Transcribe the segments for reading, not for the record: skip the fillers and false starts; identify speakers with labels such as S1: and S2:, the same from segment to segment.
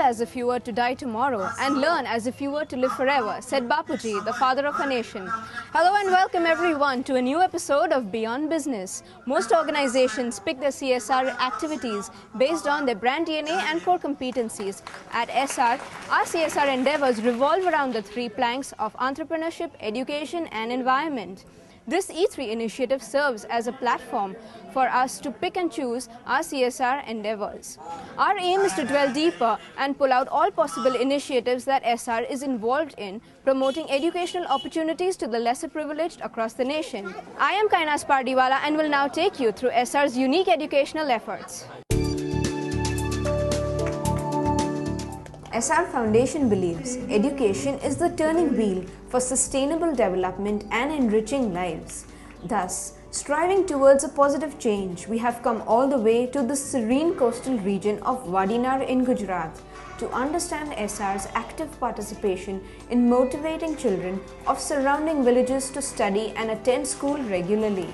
S1: as if you were to die tomorrow and learn as if you were to live forever, said Bapuji, the father of our nation. Hello and welcome everyone to a new episode of Beyond Business. Most organizations pick their CSR activities based on their brand DNA and core competencies. At SR, our CSR endeavors revolve around the three planks of entrepreneurship, education and environment. This E3 initiative serves as a platform for us to pick and choose our CSR endeavors. Our aim is to dwell deeper and pull out all possible initiatives that SR is involved in, promoting educational opportunities to the lesser privileged across the nation. I am Kainas Pardiwala and will now take you through SR's unique educational efforts. SR Foundation believes education is the turning wheel for sustainable development and enriching lives. Thus, striving towards a positive change, we have come all the way to the serene coastal region of Vadinar in Gujarat to understand SR's active participation in motivating children of surrounding villages to study and attend school regularly.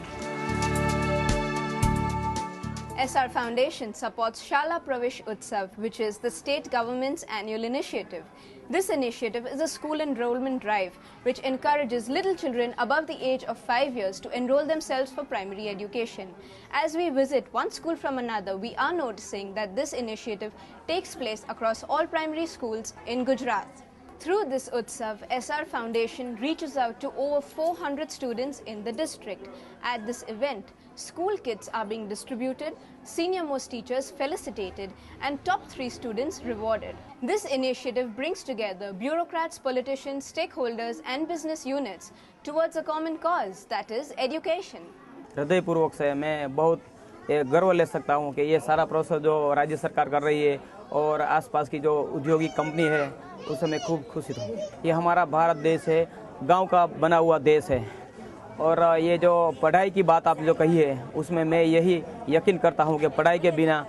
S1: SR Foundation supports Shala Pravesh Utsav, which is the state government's annual initiative. This initiative is a school enrollment drive which encourages little children above the age of 5 years to enroll themselves for primary education. As we visit one school from another, we are noticing that this initiative takes place across all primary schools in Gujarat. Through this Utsav, SR Foundation reaches out to over 400 students in the district. At this event, school kits are being distributed, senior-most teachers felicitated, and top 3 students rewarded. This initiative brings together bureaucrats, politicians, stakeholders, and business units towards a common cause, that is education.
S2: हृदयपूर्वक से मैं बहुत गर्व ले सकता हूँ कि ये सारा प्रोसेस जो राज्य सरकार कर रही है और आसपास की जो औद्योगिक कंपनी है उससे मैं खूब खुशी हूँ। ये हमारा भारत देश है, गांव का बना हुआ देश है और ये जो पढ़ाई की बात आप जो कही है उसमें मैं यही यकीन करता हूँ कि पढ़ाई के बिना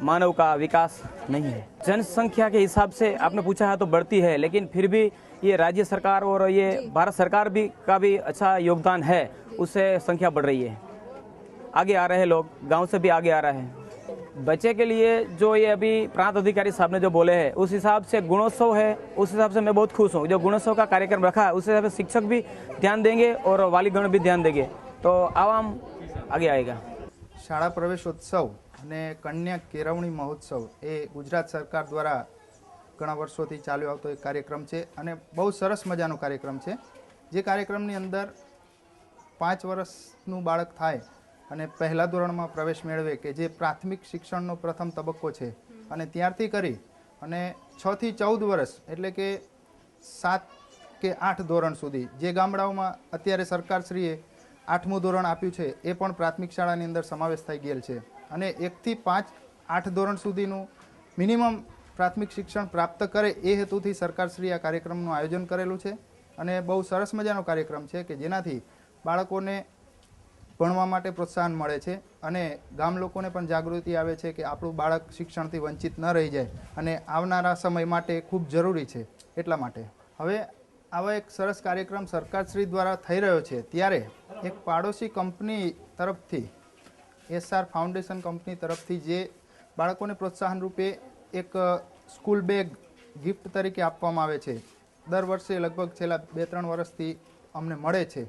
S2: मानव का विकास नहीं है। जनसंख्या के हिसाब से आपने पूछा है तो बढ़ती है, लेकिन फिर भी ये राज्य सरकार और ये भारत सरकार भी का भी अच्छा योगदान है, उससे संख्या बढ़ रही है। आगे आ रहे हैं लोग, गांव से भी आगे आ रहे हैं। बच्चे के लिए जो ये अभी प्रांत अधिकारी साहब ने जो बोले हैं उस हिसाब से गुणोत्सव है, उस हिसाब से मैं बहुत खुश हूँ। जो गुणोत्सव का कार्यक्रम रखा है उस हिसाब से शिक्षक भी ध्यान देंगे और वालीगण भी ध्यान देंगे तो आवाम आगे आएगा।
S3: શાળા પ્રવેશોત્સવ અને કન્યા કેળવણી મહોત્સવ એ ગુજરાત સરકાર દ્વારા ઘણા વર્ષોથી ચાલ્યો આવતો એક કાર્યક્રમ છે અને બહુ સરસ મજાનો કાર્યક્રમ છે, જે કાર્યક્રમની અંદર 5 વર્ષનું બાળક થાય અને પહેલા ધોરણમાં પ્રવેશ મેળવે કે જે પ્રાથમિક શિક્ષણનો પ્રથમ તબક્કો છે અને ત્યારથી કરી અને 6 થી 14 વર્ષ એટલે કે 7 કે 8 ધોરણ સુધી જે ગામડાઓમાં અત્યારે સરકારશ્રીએ 8મું ધોરણ આપ્યું છે એ પણ પ્રાથમિક શાળાની અંદર સમાવેશ થઈ ગયેલ છે અને 1 થી 5 8 ધોરણ સુધીનું મિનિમમ પ્રાથમિક શિક્ષણ પ્રાપ્ત કરે એ હેતુથી સરકારશ્રી આ કાર્યક્રમનું આયોજન કરેલું છે અને બહુ સરસ મજાનો કાર્યક્રમ છે કે જેનાથી બાળકોને ભણવા માટે પ્રોત્સાહન મળે છે અને ગામ લોકોને પણ જાગૃતિ આવે છે કે આપણું બાળક શિક્ષણથી વંચિત ન રહી જાય અને આવનારા સમય માટે ખૂબ જરૂરી છે। એટલા માટે હવે આવા એક સરસ કાર્યક્રમ સરકારશ્રી દ્વારા થઈ રહ્યો છે ત્યારે એક પાડોશી કંપની તરફથી એસઆર ફાઉન્ડેશન કંપની તરફથી જે બાળકોને પ્રોત્સાહન રૂપે એક સ્કૂલ બેગ ગિફ્ટ તરીકે આપવામાં આવે છે, દર વર્ષે લગભગ છેલ્લા 2-3 વર્ષથી અમને મળે છે।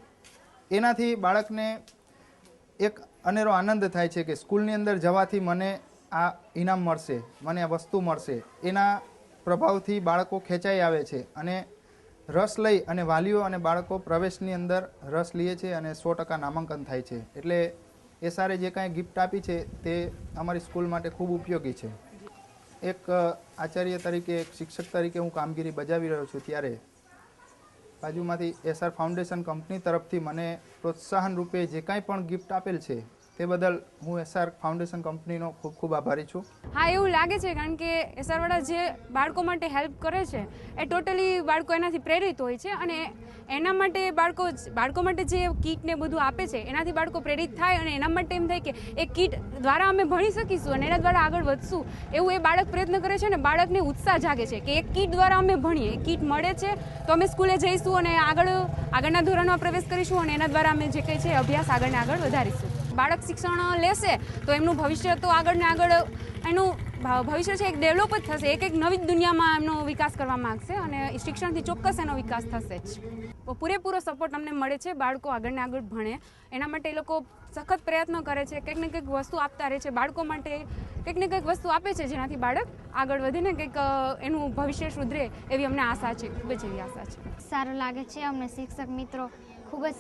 S3: એનાથી બાળકને એક અનેરો આનંદ થાય છે કે સ્કૂલની અંદર જવાથી મને આ ઇનામ મળશે, મને આ વસ્તુ મળશે, એના પ્રભાવથી બાળકો ખેંચાઈ આવે છે અને રસ લઈ અને વાલીઓ અને બાળકો પ્રવેશની અંદર રસ લે છે અને 100% નામાંકન થાય છે। એટલે એસઆરએ જે કાંઈ ગિફ્ટ આપી છે તે અમારી સ્કૂલ માટે ખૂબ ઉપયોગી છે। એક આચાર્ય તરીકે, એક શિક્ષક તરીકે હું કામગીરી બજાવી રહ્યો છું ત્યારે બાજુમાંથી એસઆર ફાઉન્ડેશન કંપની તરફથી મને પ્રોત્સાહન રૂપે જે કાંઈ પણ ગિફ્ટ આપેલ છે તે બદલ હું એસઆર ફાઉન્ડેશન કંપનીનો ખૂબ ખૂબ આભારી છું।
S4: હા, એવું લાગે છે કારણ કે એસઆરવાળા જે બાળકો માટે હેલ્પ કરે છે એ ટોટલી બાળકો એનાથી પ્રેરિત હોય છે અને એના માટે બાળકો માટે જે કીટ ને બધું આપે છે એનાથી બાળકો પ્રેરિત થાય અને એના માટે એમ થાય કે એ કીટ દ્વારા અમે ભણી શકીશું અને એના દ્વારા આગળ વધશું એવું એ બાળક પ્રયત્ન કરે છે અને બાળકને ઉત્સાહ જાગે છે કે એક કીટ દ્વારા અમે ભણીએ, કીટ મળે છે તો અમે સ્કૂલે જઈશું અને આગળના ધોરણમાં પ્રવેશ કરીશું અને એના દ્વારા અમે જે કંઈ છે અભ્યાસ આગળને આગળ વધારીશું। બાળક શિક્ષણ લેશે તો એમનું ભવિષ્ય તો આગળ ને આગળ એનું ભવિષ્ય છે એક ડેવલપ જ થશે, એક નવી જ દુનિયામાં એમનો વિકાસ કરવા માગશે અને શિક્ષણથી ચોક્કસ એનો વિકાસ થશે જ. પૂરેપૂરો સપોર્ટ અમને મળે છે બાળકો આગળ ને આગળ ભણે એના માટે. એ લોકો સખત પ્રયત્નો કરે છે, કંઈક ને કંઈક વસ્તુ આપતા રહે છે બાળકો માટે, કંઈક ને કંઈક વસ્તુ આપે છે જેનાથી બાળક આગળ વધીને કંઈક એનું ભવિષ્ય સુધરે એવી અમને આશા છે, ખૂબ જ એવી આશા છે.
S5: સારું લાગે છે અમને. શિક્ષક મિત્રો ખૂબ જ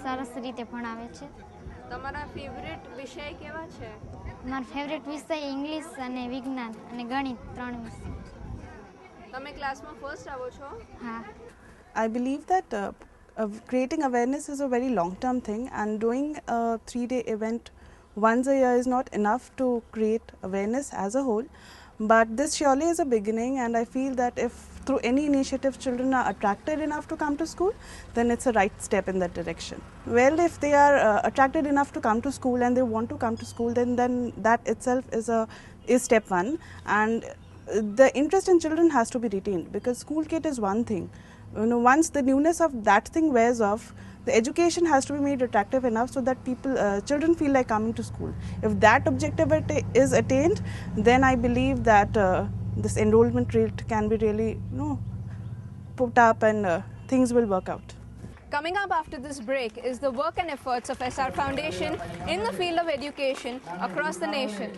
S5: સરસ રીતે ભણાવે છે.
S1: તમારા ફેવરેટ વિષય કેવા છે?
S5: મારો ફેવરેટ વિષય ઇંગ્લિશ અને વિજ્ઞાન અને ગણિત 3 વિષય.
S1: તમે ક્લાસમાં ફર્સ્ટ આવો છો?
S5: હા.
S6: I believe that creating awareness is a very long-term thing, and doing a 3-day event once a year is not enough to create awareness as a whole. But this surely is a beginning, and I feel that if through any initiative children are attracted enough to come to school, then it's a right step in that direction. Well, if they are attracted enough to come to school and they want to come to school, then that itself is step one. And the interest in children has to be retained, because school kit is one thing. Once the newness of that thing wears off, the education has to be made attractive enough so that children feel like coming to school. If that objective is attained, then I believe that this enrollment rate can be really put up and things will work out.
S1: Coming up after this break is the work and efforts of SR Foundation in the field of education across the nation.